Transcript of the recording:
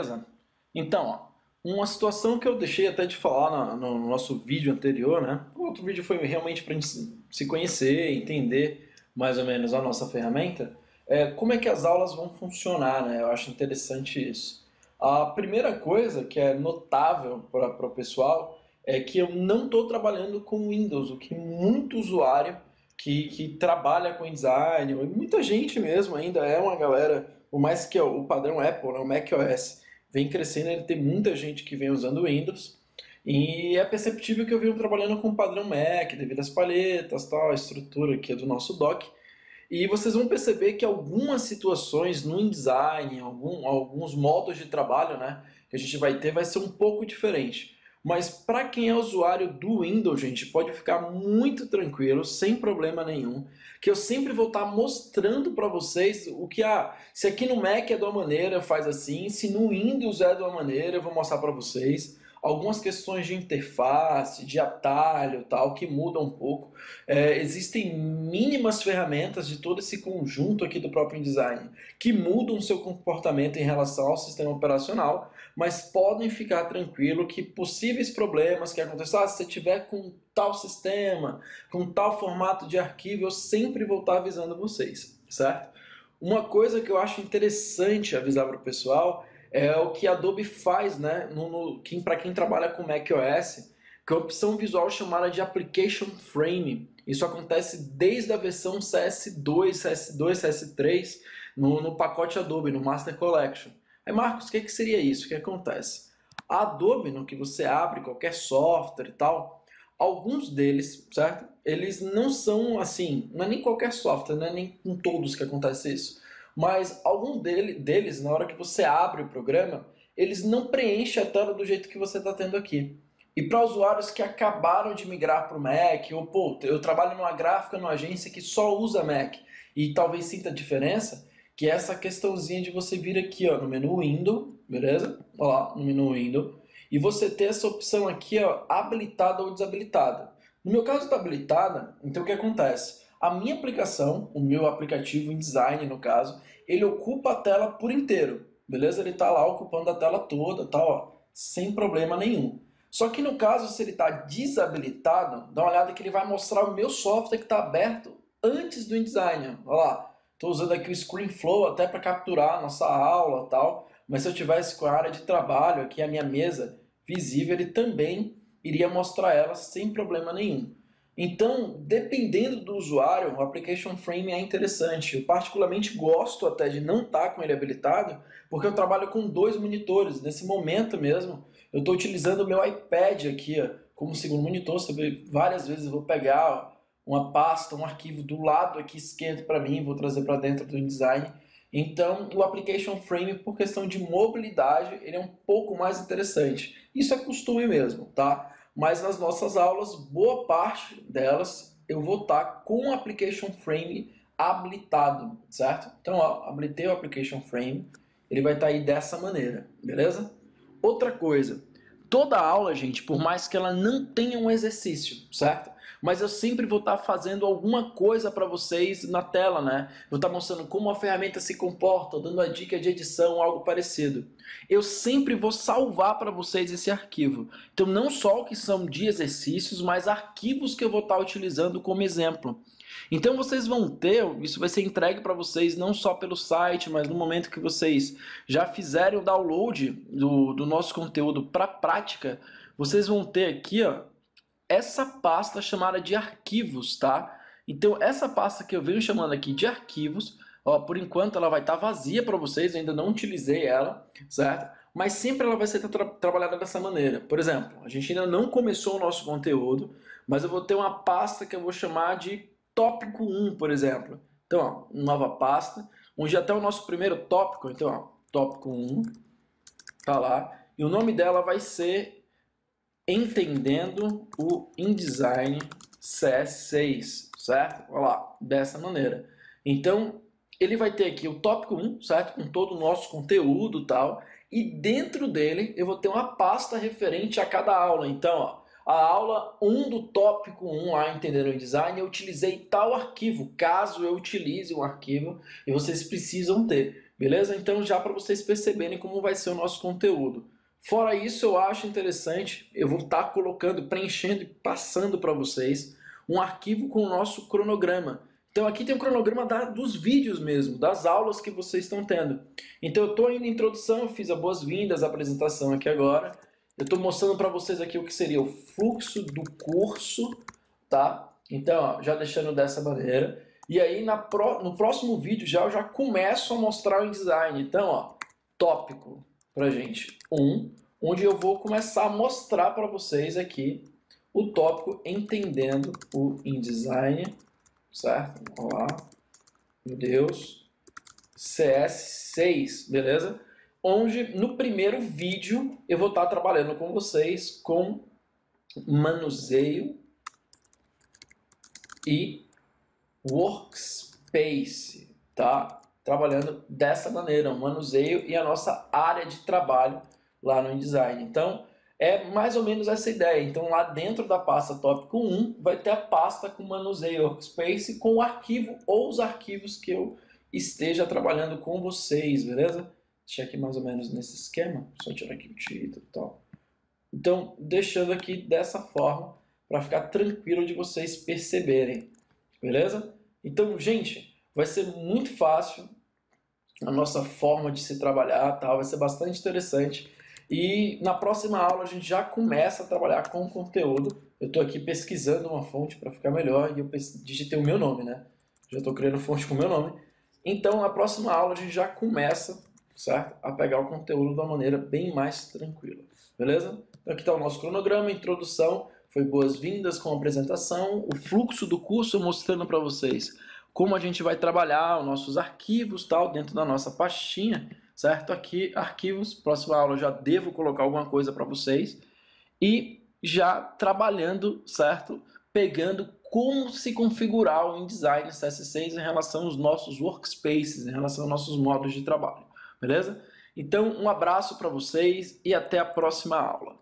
beleza? Então, ó, uma situação que eu deixei até de falar no nosso vídeo anterior, né? O outro vídeo foi realmente para a gente se conhecer, entender mais ou menos a nossa ferramenta, como é que as aulas vão funcionar, né? Eu acho interessante isso. A primeira coisa que é notável para o pessoal é que eu não estou trabalhando com Windows, o que muito usuário que trabalha com design, muita gente mesmo ainda é uma galera, por mais que o padrão Apple, né, o macOS, vem crescendo, ele tem muita gente que vem usando Windows, e é perceptível que eu venho trabalhando com o padrão Mac, devido às palhetas, tal, a estrutura aqui do nosso dock, e vocês vão perceber que algumas situações no InDesign, alguns modos de trabalho, né, que a gente vai ter, vai ser um pouco diferente. Mas para quem é usuário do Windows, gente, pode ficar muito tranquilo, sem problema nenhum, que eu sempre vou estar mostrando para vocês o que se aqui no Mac é de uma maneira, faz assim, se no Windows é de uma maneira, eu vou mostrar para vocês. Algumas questões de interface, de atalho, tal, que mudam um pouco. Existem mínimas ferramentas de todo esse conjunto aqui do próprio InDesign que mudam o seu comportamento em relação ao sistema operacional, mas podem ficar tranquilo que possíveis problemas que aconteçam, se você tiver com tal sistema, com tal formato de arquivo, eu sempre vou estar avisando vocês, certo? Uma coisa que eu acho interessante avisar para o pessoal é o que a Adobe faz, né, para quem trabalha com macOS, que é a opção visual chamada de Application Frame. Isso acontece desde a versão CS2, CS3, no pacote Adobe, no Master Collection. Aí, Marcos, o que seria isso? O que acontece? A Adobe, no que você abre qualquer software e tal, alguns deles, certo? Eles não são assim, não é nem qualquer software, não é nem com todos que acontece isso, mas algum deles, na hora que você abre o programa, eles não preenchem a tela do jeito que você está tendo aqui. E para usuários que acabaram de migrar para o Mac, ou pô, eu trabalho numa gráfica, numa agência que só usa Mac, e talvez sinta a diferença, que é essa questãozinha de você vir aqui, ó, no menu Window, beleza? Olha lá, no menu Window, e você ter essa opção aqui, ó, habilitada ou desabilitada. No meu caso está habilitada, então o que acontece? A minha aplicação, o meu aplicativo InDesign no caso, ele ocupa a tela por inteiro, beleza? Ele está lá ocupando a tela toda, tá, ó, sem problema nenhum. Só que no caso, se ele está desabilitado, dá uma olhada que ele vai mostrar o meu software que está aberto antes do InDesign. Olha lá, estou usando aqui o ScreenFlow até para capturar a nossa aula e tal, mas se eu tivesse com a área de trabalho aqui, a minha mesa visível, ele também iria mostrar ela sem problema nenhum. Então, dependendo do usuário, o Application Frame é interessante. Eu particularmente gosto até de não estar com ele habilitado, porque eu trabalho com 2 monitores. Nesse momento mesmo, eu estou utilizando o meu iPad aqui como segundo monitor. Você vê, várias vezes eu vou pegar uma pasta, um arquivo do lado aqui esquerdo para mim, vou trazer para dentro do InDesign. Então, o Application Frame, por questão de mobilidade, ele é um pouco mais interessante. Isso é costume mesmo, tá? Mas nas nossas aulas, boa parte delas, eu vou estar com o Application Frame habilitado, certo? Então, ó, habilitei o Application Frame, ele vai estar aí dessa maneira, beleza? Outra coisa, toda aula, gente, por mais que ela não tenha um exercício, certo? Mas eu sempre vou estar fazendo alguma coisa para vocês na tela, né? Vou estar mostrando como a ferramenta se comporta, dando a dica de edição, algo parecido. Eu sempre vou salvar para vocês esse arquivo. Então não só o que são de exercícios, mas arquivos que eu vou estar utilizando como exemplo. Então vocês vão ter, isso vai ser entregue para vocês não só pelo site, mas no momento que vocês já fizerem o download do nosso conteúdo para prática, vocês vão ter aqui, ó, essa pasta chamada de arquivos, tá? Então essa pasta que eu venho chamando aqui de arquivos, ó, por enquanto ela vai estar vazia para vocês, eu ainda não utilizei ela, certo? Mas sempre ela vai ser trabalhada dessa maneira. Por exemplo, a gente ainda não começou o nosso conteúdo, mas eu vou ter uma pasta que eu vou chamar de tópico 1, por exemplo. Então, ó, nova pasta, onde até o nosso primeiro tópico, então, ó, tópico 1, tá lá, e o nome dela vai ser Entendendo o InDesign CS6, certo? Olha lá, dessa maneira. Então, ele vai ter aqui o tópico 1, certo? Com todo o nosso conteúdo e tal, e dentro dele eu vou ter uma pasta referente a cada aula. Então, ó, a aula 1 do tópico 1, lá Entendendo o InDesign, eu utilizei tal arquivo, caso eu utilize um arquivo, e vocês precisam ter. beleza? Então já para vocês perceberem como vai ser o nosso conteúdo. Fora isso, eu acho interessante, eu vou estar colocando, preenchendo e passando para vocês um arquivo com o nosso cronograma. Então aqui tem um cronograma dos vídeos mesmo, das aulas que vocês estão tendo. Então eu estou indo em introdução, eu fiz as boas-vindas, a apresentação aqui agora. Eu estou mostrando para vocês aqui o que seria o fluxo do curso, tá? Então, ó, já deixando dessa maneira. E aí no próximo vídeo eu já começo a mostrar o InDesign. Então, ó, tópico pra gente 1, onde eu vou começar a mostrar para vocês aqui o tópico entendendo o InDesign, certo? Vamos lá, meu Deus, CS6, beleza? Onde no primeiro vídeo eu vou estar trabalhando com vocês com manuseio e workspace, tá? Trabalhando dessa maneira, o manuseio e a nossa área de trabalho lá no InDesign. Então, é mais ou menos essa ideia. Então, lá dentro da pasta tópico 1, vai ter a pasta com manuseio e workspace com o arquivo ou os arquivos que eu esteja trabalhando com vocês, beleza? Deixa aqui mais ou menos nesse esquema, só tirar aqui o título e tal. Então, deixando aqui dessa forma, para ficar tranquilo de vocês perceberem, beleza? Então, gente, vai ser muito fácil a nossa forma de se trabalhar, tá? Vai ser bastante interessante. E na próxima aula a gente já começa a trabalhar com conteúdo. Eu estou aqui pesquisando uma fonte para ficar melhor e eu digitei o meu nome, né? Já estou criando fonte com o meu nome. Então, na próxima aula a gente já começa, certo? A pegar o conteúdo de uma maneira bem mais tranquila, beleza? Então aqui está o nosso cronograma, introdução, foi boas-vindas com a apresentação, o fluxo do curso mostrando para vocês como a gente vai trabalhar os nossos arquivos tal, dentro da nossa pastinha, certo? Aqui, arquivos, próxima aula eu já devo colocar alguma coisa para vocês e já trabalhando, certo? Pegando como se configurar o InDesign CS6 em relação aos nossos workspaces, em relação aos nossos modos de trabalho, beleza? Então, um abraço para vocês e até a próxima aula.